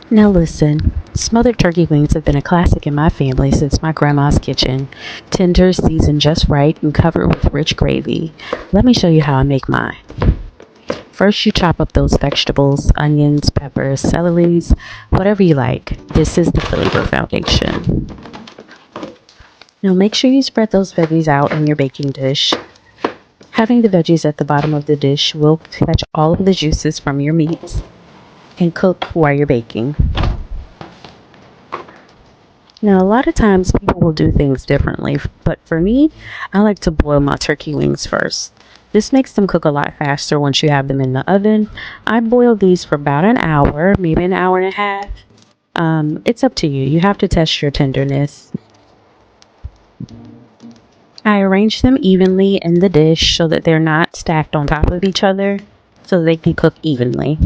Now listen, smothered turkey wings have been a classic in my family since my grandma's kitchen. Tender, seasoned just right, and covered with rich gravy. Let me show you how I make mine. First, you chop up those vegetables, onions, peppers, celeries, whatever you like. This is the flavor foundation. Now make sure you spread those veggies out in your baking dish. Having the veggies at the bottom of the dish will catch all of the juices from your meats and cook while you're baking. Now, a lot of times people will do things differently, but for me, I like to boil my turkey wings first. This makes them cook a lot faster once you have them in the oven. I boil these for about an hour, maybe an hour and a half. It's up to you. You have to test your tenderness. I arrange them evenly in the dish so that they're not stacked on top of each other so they can cook evenly.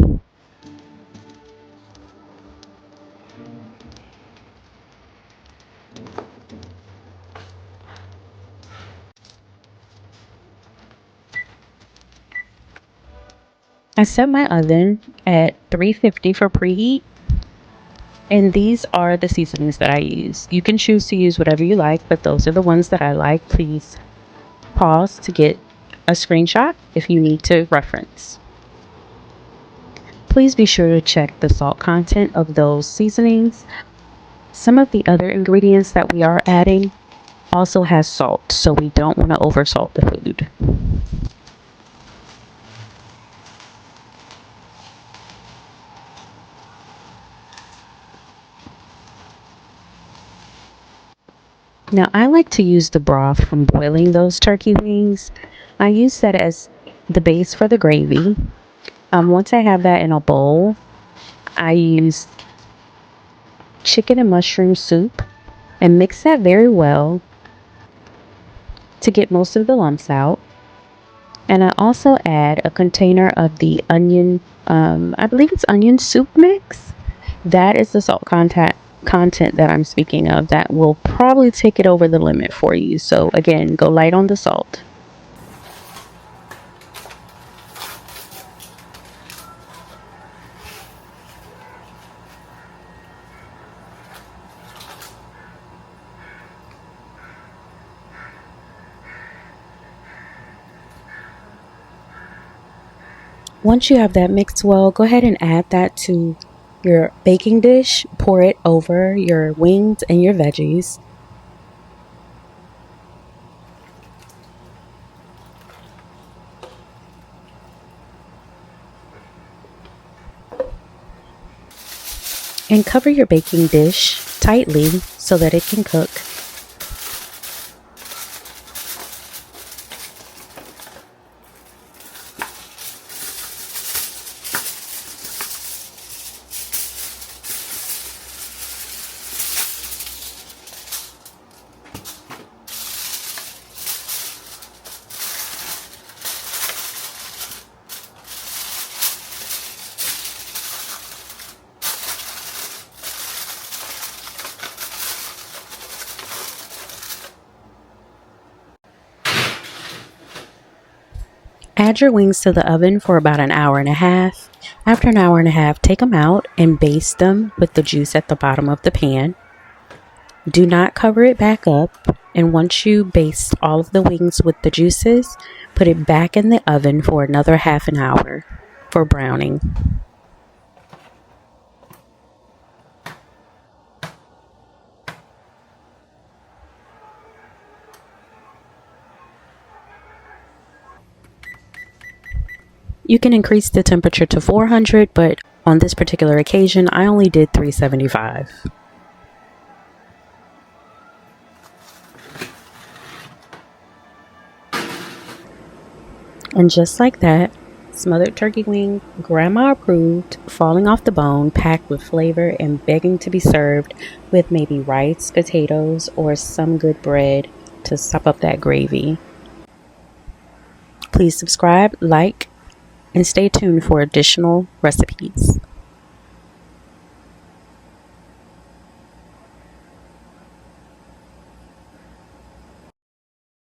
I set my oven at 350 for preheat, and these are the seasonings that I use. You can choose to use whatever you like, but those are the ones that I like. Please pause to get a screenshot if you need to reference. Please be sure to check the salt content of those seasonings. Some of the other ingredients that we are adding also has salt, so we don't want to oversalt the food. Now, I like to use the broth from boiling those turkey wings. I use that as the base for the gravy. Once I have that in a bowl, I use chicken and mushroom soup and mix that very well to get most of the lumps out. And I also add a container of the onion, I believe it's onion soup mix. That is the salt content that I'm speaking of. That will probably take it over the limit for you. So again, go light on the salt. Once you have that mixed well, go ahead and add that to your baking dish. Pour it over your wings and your veggies. And cover your baking dish tightly so that it can cook. Add your wings to the oven for about an hour and a half. After an hour and a half, take them out and baste them with the juice at the bottom of the pan. Do not cover it back up, and once you baste all of the wings with the juices, put it back in the oven for another half an hour for browning. You can increase the temperature to 400, but on this particular occasion, I only did 375. And just like that, smothered turkey wing, grandma approved, falling off the bone, packed with flavor and begging to be served with maybe rice, potatoes, or some good bread to sop up that gravy. Please subscribe, like, and stay tuned for additional recipes.